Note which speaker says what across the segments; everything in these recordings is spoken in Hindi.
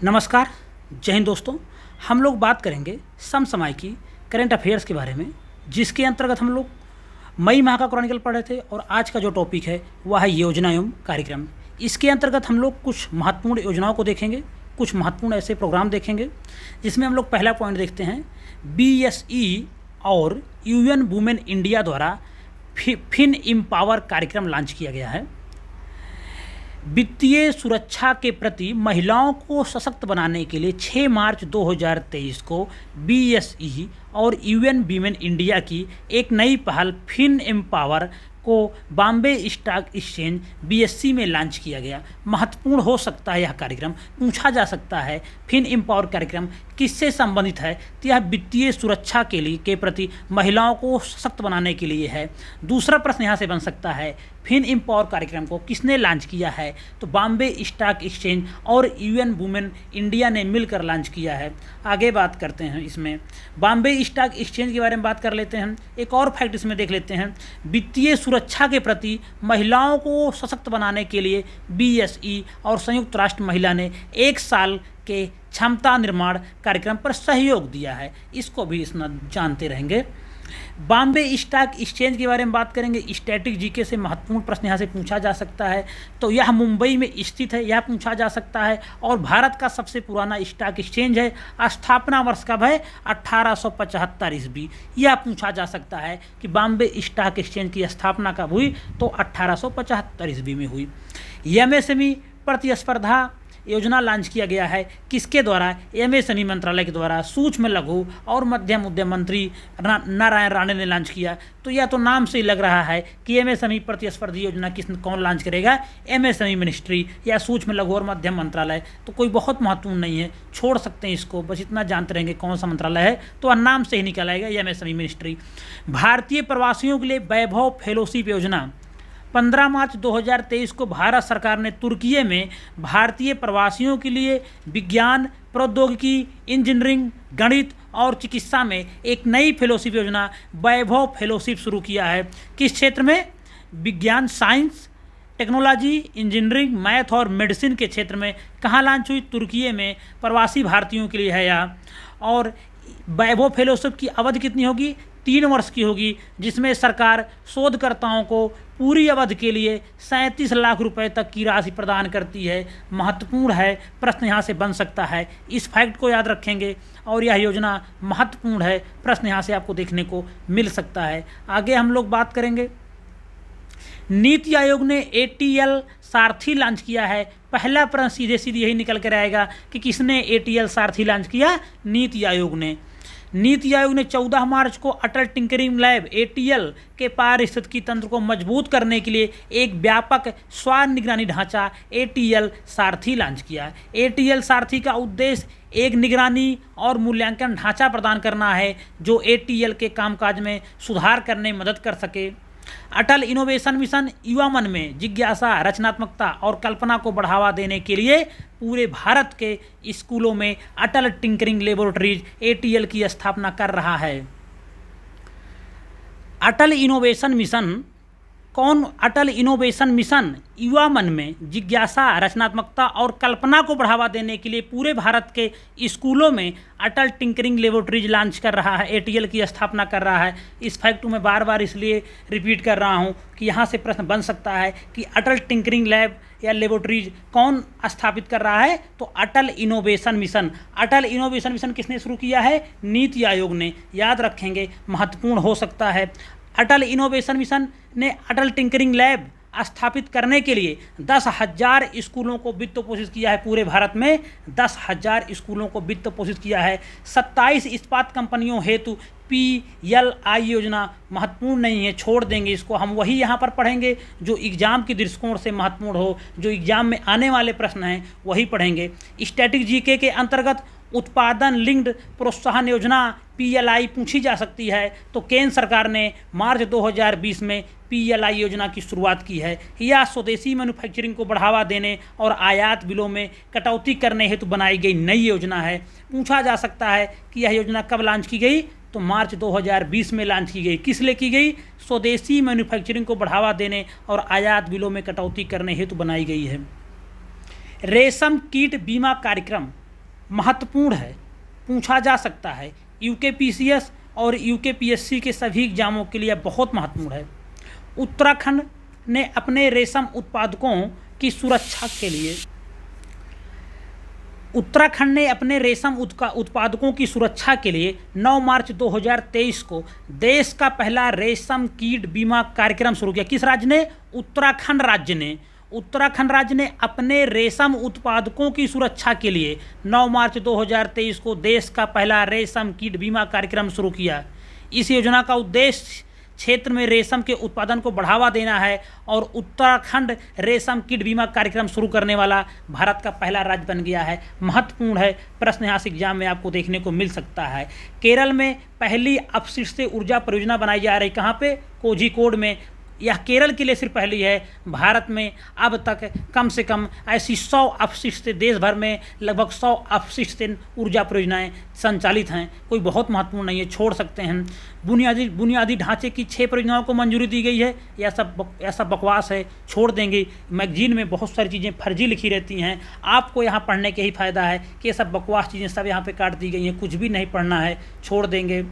Speaker 1: नमस्कार। जय हिंद दोस्तों। हम लोग बात करेंगे समसामयिक की करंट अफेयर्स के बारे में, जिसके अंतर्गत हम लोग मई माह का क्रॉनिकल पढ़ रहे थे और आज का जो टॉपिक है वह है योजना एवं कार्यक्रम। इसके अंतर्गत हम लोग कुछ महत्वपूर्ण योजनाओं को देखेंगे, कुछ महत्वपूर्ण ऐसे प्रोग्राम देखेंगे, जिसमें हम लोग पहला पॉइंट देखते हैं। BSE और UN वुमेन इंडिया द्वारा फिन एम्पावर कार्यक्रम लॉन्च किया गया है। वित्तीय सुरक्षा के प्रति महिलाओं को सशक्त बनाने के लिए 6 मार्च 2023 को BSE और UN वीमेन इंडिया की एक नई पहल फिन एम्पावर को बॉम्बे स्टॉक एक्सचेंज BSE में लॉन्च किया गया। महत्वपूर्ण हो सकता है यह कार्यक्रम। पूछा जा सकता है फिन एम्पावर कार्यक्रम किससे संबंधित है, तो यह वित्तीय सुरक्षा के प्रति महिलाओं को सशक्त बनाने के लिए है। दूसरा प्रश्न यहाँ से बन सकता है, फिन एम्पावर कार्यक्रम को किसने लॉन्च किया है, तो बॉम्बे स्टॉक एक्सचेंज और UN वुमेन इंडिया ने मिलकर लॉन्च किया है। आगे बात करते हैं, इसमें बॉम्बे स्टॉक एक्सचेंज के बारे में बात कर लेते हैं। एक और फैक्ट इसमें देख लेते हैं। वित्तीय सुरक्षा के प्रति महिलाओं को सशक्त बनाने के लिए BSE और संयुक्त राष्ट्र महिला ने 1 साल के क्षमता निर्माण कार्यक्रम पर सहयोग दिया है। इसको भी इसमें जानते रहेंगे। बॉम्बे स्टॉक एक्सचेंज के बारे में बात करेंगे। स्टैटिक जीके से महत्वपूर्ण प्रश्न यहाँ से पूछा जा सकता है, तो यह मुंबई में स्थित है, यह पूछा जा सकता है। और भारत का सबसे पुराना स्टॉक एक्सचेंज है। स्थापना वर्ष कब है, 1875 ईस्वी। यह पूछा जा सकता है कि बॉम्बे स्टॉक एक्सचेंज की स्थापना कब हुई, तो 1875 ईस्वी में हुई। MSME प्रतिस्पर्धा योजना लॉन्च किया गया है। किसके द्वारा, MSME मंत्रालय के द्वारा सूक्ष्म लघु और मध्यम उद्यम मंत्री नारायण राणे ने लॉन्च किया। तो यह तो नाम से ही लग रहा है कि MSME प्रतिस्पर्धी योजना कौन लॉन्च करेगा, MSME मिनिस्ट्री या सूक्ष्म लघु और मध्यम मंत्रालय। तो कोई बहुत महत्वपूर्ण नहीं है, छोड़ सकते हैं इसको, बस इतना जानते रहेंगे कौन सा मंत्रालय है, तो वह नाम से ही निकल आएगा MSME मिनिस्ट्री। भारतीय प्रवासियों के लिए वैभव फेलोशिप योजना 15 मार्च 2023 को भारत सरकार ने तुर्की में भारतीय प्रवासियों के लिए विज्ञान, प्रौद्योगिकी, इंजीनियरिंग, गणित और चिकित्सा में एक नई फेलोशिप योजना वैभव फेलोशिप शुरू किया है। किस क्षेत्र में, विज्ञान, साइंस, टेक्नोलॉजी, इंजीनियरिंग, मैथ और मेडिसिन के क्षेत्र में। कहाँ लॉन्च हुई, तुर्की में। प्रवासी भारतीयों के लिए है यह। और वैभव फेलोशिप की अवधि कितनी होगी, 3 वर्ष की होगी, जिसमें सरकार शोधकर्ताओं को पूरी अवधि के लिए 37 लाख रुपए तक की राशि प्रदान करती है। महत्वपूर्ण है, प्रश्न यहाँ से बन सकता है, इस फैक्ट को याद रखेंगे। और यह योजना महत्वपूर्ण है, प्रश्न यहाँ से आपको देखने को मिल सकता है। आगे हम लोग बात करेंगे। नीति आयोग ने ATL सारथी लॉन्च किया है। पहला प्रश्न सीधे यही निकल कर आएगा कि किसने ATL सारथी लॉन्च किया, नीति आयोग ने। नीति आयोग ने 14 मार्च को अटल टिंकरिंग लैब ATL के पारिस्थितिकी तंत्र को मजबूत करने के लिए एक व्यापक स्व निगरानी ढांचा ATL सारथी लॉन्च किया। ATL सारथी का उद्देश्य एक निगरानी और मूल्यांकन ढांचा प्रदान करना है, जो ATL के कामकाज में सुधार करने में मदद कर सके। अटल इनोवेशन मिशन युवा मन में जिज्ञासा, रचनात्मकता और कल्पना को बढ़ावा देने के लिए पूरे भारत के स्कूलों में अटल टिंकरिंग लेबोरेटरीज ATL की स्थापना कर रहा है। अटल इनोवेशन मिशन कौन, अटल इनोवेशन मिशन युवा मन में जिज्ञासा, रचनात्मकता और कल्पना को बढ़ावा देने के लिए पूरे भारत के स्कूलों में अटल टिंकरिंग लेबोरेटरीज लॉन्च कर रहा है, ATL की स्थापना कर रहा है। इस फैक्ट को मैं बार बार इसलिए रिपीट कर रहा हूँ कि यहाँ से प्रश्न बन सकता है कि अटल टिंकरिंग लैब या लेबोरेटरीज कौन स्थापित कर रहा है, तो अटल इनोवेशन मिशन। अटल इनोवेशन मिशन किसने शुरू किया है, नीति आयोग ने। याद रखेंगे, महत्वपूर्ण हो सकता है। अटल इनोवेशन मिशन ने अटल टिंकरिंग लैब स्थापित करने के लिए 10,000 स्कूलों को वित्त पोषित किया है। पूरे भारत में 10,000 स्कूलों को वित्त पोषित किया है। 27 इस्पात कंपनियों हेतु PLI योजना महत्वपूर्ण नहीं है, छोड़ देंगे इसको। हम वही यहाँ पर पढ़ेंगे जो एग्जाम के दृष्टिकोण से महत्वपूर्ण हो, जो एग्जाम में आने वाले प्रश्न हैं वही पढ़ेंगे। स्टैटिक जीके के अंतर्गत उत्पादन लिंक्ड प्रोत्साहन योजना PLI पूछी जा सकती है, तो केंद्र सरकार ने मार्च 2020 में PLI योजना की शुरुआत की है। यह स्वदेशी मैन्युफैक्चरिंग को बढ़ावा देने और आयात बिलों में कटौती करने हेतु बनाई गई नई योजना है। पूछा जा सकता है कि यह योजना कब लॉन्च की गई, तो मार्च 2020 में लॉन्च की गई। किस लिए की गई, स्वदेशी मैन्युफैक्चरिंग को बढ़ावा देने और आयात बिलों में कटौती करने हेतु बनाई गई है। रेशम कीट बीमा कार्यक्रम महत्वपूर्ण है, पूछा जा सकता है। यूकेपीसीएस और यूकेपीएससी के सभी एग्जामों के लिए बहुत महत्वपूर्ण है। उत्तराखंड ने अपने रेशम उत्पादकों की सुरक्षा के लिए उत्पादकों की सुरक्षा के लिए 9 मार्च 2023 को देश का पहला रेशम कीट बीमा कार्यक्रम शुरू किया। किस राज्य ने? उत्तराखंड राज्य ने अपने रेशम उत्पादकों की सुरक्षा के लिए 9 मार्च 2023 को देश का पहला रेशम कीट बीमा कार्यक्रम शुरू किया। इस योजना का उद्देश्य क्षेत्र में रेशम के उत्पादन को बढ़ावा देना है और उत्तराखंड रेशम कीट बीमा कार्यक्रम शुरू करने वाला भारत का पहला राज्य बन गया है। महत्वपूर्ण है, प्रश्न यहाँ से एग्जाम में आपको देखने को मिल सकता है। केरल में पहली अपशिष्ट से ऊर्जा परियोजना बनाई जा रही। कहाँ पे? कोझिकोड में। यह केरल के लिए सिर्फ पहली है। भारत में अब तक कम से कम ऐसी 100 अपशिष्ट से, देश भर में लगभग 100 अपशिष्ट से ऊर्जा परियोजनाएं संचालित हैं। कोई बहुत महत्वपूर्ण नहीं है, छोड़ सकते हैं। बुनियादी ढांचे की 6 परियोजनाओं को मंजूरी दी गई है। यह सब बकवास है, छोड़ देंगे। मैगजीन में बहुत सारी चीज़ें फर्जी लिखी रहती हैं। आपको यहाँ पढ़ने के ही फ़ायदा है कि ये सब बकवास चीज़ें सब यहाँ पे काट दी गई हैं, कुछ भी नहीं पढ़ना है, छोड़ देंगे।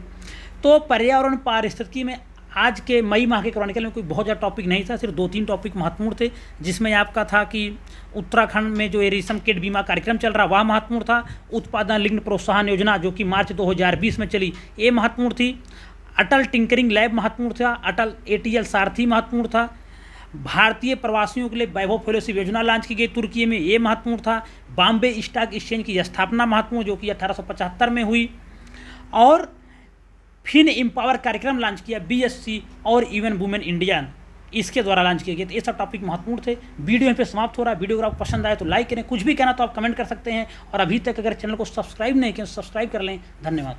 Speaker 1: तो पर्यावरण पारिस्थितिकी में आज के मई माह के क्रॉनिकल में कोई बहुत ज़्यादा टॉपिक नहीं था, सिर्फ 2-3 टॉपिक महत्वपूर्ण थे, जिसमें आपका था कि उत्तराखंड में जो ये रेशम कीट बीमा कार्यक्रम चल रहा वह महत्वपूर्ण था। उत्पादन लिंक्ड प्रोत्साहन योजना जो कि मार्च 2020 में चली, ये महत्वपूर्ण थी। अटल टिंकरिंग लैब महत्वपूर्ण था। अटल ATL सारथी महत्वपूर्ण था। भारतीय प्रवासियों के लिए वैभव फेलोशिप योजना लॉन्च की गई तुर्की में, ये महत्वपूर्ण था। बॉम्बे स्टॉक एक्सचेंज की स्थापना महत्वपूर्ण, जो कि 1875 में हुई। और फिन एम्पावर कार्यक्रम लॉन्च किया BSC और इवन वुमेन इंडिया, इसके द्वारा लॉन्च किए गए। तो ये सब टॉपिक महत्वपूर्ण थे। वीडियो यहाँ पे समाप्त हो रहा है। वीडियो अगर आपको पसंद आए तो लाइक करें, कुछ भी कहना तो आप कमेंट कर सकते हैं। और अभी तक अगर चैनल को सब्सक्राइब नहीं किया तो सब्सक्राइब कर लें। धन्यवाद।